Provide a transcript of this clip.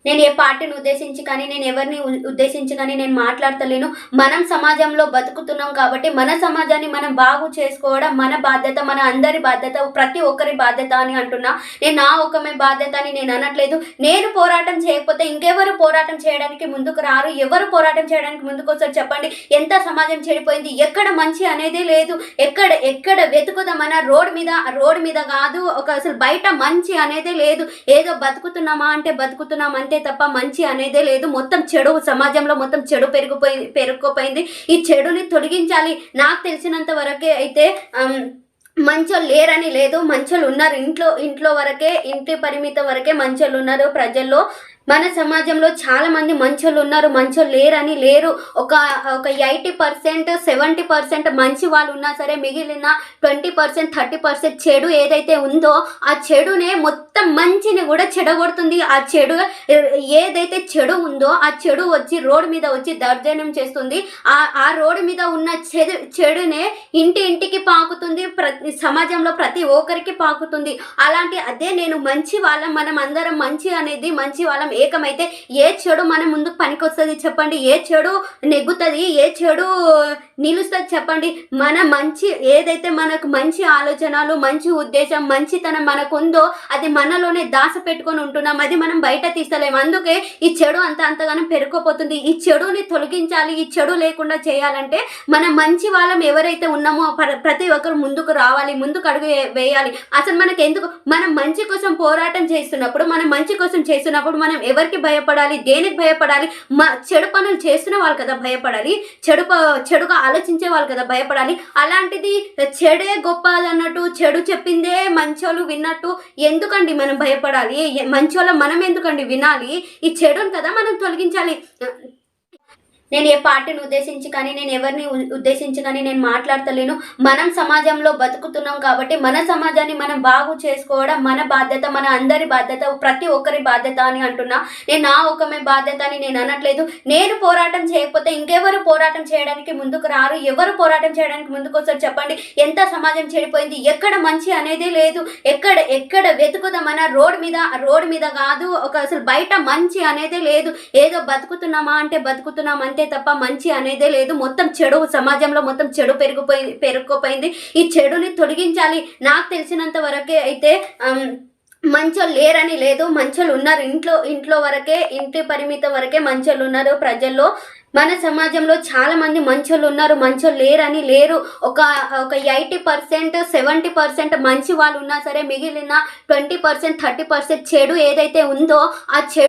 నేను ఏ పార్టీని ఉద్దేశించి కానీ నేను ఎవరిని ఉద్దేశించి కానీ నేను మాట్లాడతలేను. మనం సమాజంలో బతుకుతున్నాం కాబట్టి మన సమాజాన్ని మనం బాగు చేసుకోవడం మన బాధ్యత, మన అందరి బాధ్యత, ప్రతి ఒక్కరి బాధ్యత అని అంటున్నా. నేను నా ఒక్కమే బాధ్యత అని నేను అనట్లేదు. నేను పోరాటం చేయకపోతే ఇంకెవరు పోరాటం చేయడానికి ముందుకు రారు. ఎవరు పోరాటం చేయడానికి ముందుకు వస్తారు చెప్పండి? ఎంత సమాజం చెడిపోయింది, ఎక్కడ మంచి అనేది లేదు. ఎక్కడ వెతుకుదామన్నా రోడ్ మీద కాదు, అసలు బయట మంచి అనేది లేదు. ఏదో బతుకుతున్నామా అంటే బతుకుతున్నాం అంతే తప్ప మంచి అనేదే లేదు. మొత్తం చెడు సమాజంలో మొత్తం చెడు పెరుగుకుపోయింది. ఈ చెడుని తొలగించాలి. నాకు తెలిసినంత వరకే అయితే మంచోళ్ళు లేరని లేదు, మంచోళ్ళు ఉన్నారు. ఇంట్లో వరకే, ఇంటి పరిమితం వరకే మంచోళ్ళు ఉన్నారు ప్రజల్లో. మన సమాజంలో చాలా మంది మంచోళ్ళు ఉన్నారు, మంచోళ్ళు లేరని లేరు. ఒక 80% 70% మంచి వాళ్ళు ఉన్నా సరే మిగిలిన 20% 30% చెడు ఏదైతే ఉందో ఆ చెడునే మొత్తం మంచిని కూడా చెడగొడుతుంది. ఆ చెడు ఏదైతే చెడు ఉందో ఆ చెడు వచ్చి రోడ్డు మీద వచ్చి దౌర్జన్యం చేస్తుంది. ఆ రోడ్డు మీద ఉన్న చెడునే ఇంటికి పాకుతుంది, సమాజంలో ప్రతి ఒక్కరికి పాకుతుంది. అదే నేను మంచి వాళ్ళం, మనం అందరం మంచి వాళ్ళం ఏకమైతే ఏ చెడు మన ముందుకు పనికొస్తుంది చెప్పండి? ఏ చెడు నెగ్గుతుంది? ఏ చెడు నిలుస్తుంది చెప్పండి? మన మంచి ఏదైతే మనకు మంచి ఆలోచనలు, మంచి ఉద్దేశం, మంచితనం మనకు ఉందో అది మనలోనే పెట్టుకొని ఉంటున్నాం. అది మనం బయట తీస్తలేము. అందుకే ఈ చెడు అంతగానో పెరుకుపోతుంది. ఈ చెడుని తొలగించాలి. ఈ చెడు లేకుండా చేయాలంటే మనం మంచి వాళ్ళం ఎవరైతే ఉన్నామో ప్రతి ఒక్కరు ముందుకు రావాలి, ముందుకు అడుగు వేయాలి. అసలు మనకు ఎందుకు? మనం మంచి కోసం పోరాటం చేస్తున్నప్పుడు, మనం ఎవరికి భయపడాలి? దేనికి భయపడాలి? చెడు పనులు చేస్తున్న వాళ్ళు కదా భయపడాలి, చెడుగా ఆలోచించే వాళ్ళు కదా భయపడాలి. అలాంటిది చెడే గొప్పదన్నట్టు, చెడు చెప్పిందే మంచోళ్ళు విన్నట్టు ఎందుకండి మనం భయపడాలి? మంచోళ్ళ మనం ఎందుకండి వినాలి? ఈ చెడుని కదా మనం తొలగించాలి. నేను ఏ పార్టీని ఉద్దేశించి కానీ నేను ఎవరిని ఉద్దేశించి కానీ నేను మాట్లాడతలేను. మనం సమాజంలో బతుకుతున్నాం కాబట్టి మన సమాజాన్ని మనం బాగు చేసుకోవడం మన బాధ్యత, మన అందరి బాధ్యత, ప్రతి ఒక్కరి బాధ్యత అని అంటున్నా. నేను నా ఒక్కమే బాధ్యత అని నేను అనట్లేదు. నేను పోరాటం చేయకపోతే ఇంకెవరు పోరాటం చేయడానికి ముందుకు రారు. ఎవరు పోరాటం చేయడానికి ముందుకు వస్తారు చెప్పండి? ఎంత సమాజం చెడిపోయింది, ఎక్కడ మంచి అనేది లేదు. ఎక్కడ వెతుకుదామన్నా రోడ్ మీద కాదు, అసలు బయట మంచి అనేదే లేదు. ఏదో బతుకుతున్నామా అంటే బతుకుతున్నాం అంతే తప్ప మంచి అనేదే లేదు. మొత్తం చెడు సమాజంలో మొత్తం చెడు పెరుగుకుపోయింది. ఈ చెడుని తొలగించాలి. నాకు తెలిసినంత వరకే అయితే మంచోళ్ళు లేరని లేదు, మంచోళ్ళు ఉన్నారు. ఇంట్లో వరకే, ఇంటి పరిమితం వరకే మంచోళ్ళు ఉన్నారు ప్రజల్లో. మన సమాజంలో చాలా మంది మంచోళ్ళు ఉన్నారు, మంచోళ్ళు లేరని లేరు. ఒక 80% 70% మంచి వాళ్ళు ఉన్నా సరే మిగిలిన 20% 30% చెడు ఏదైతే ఉందో ఆ చెడు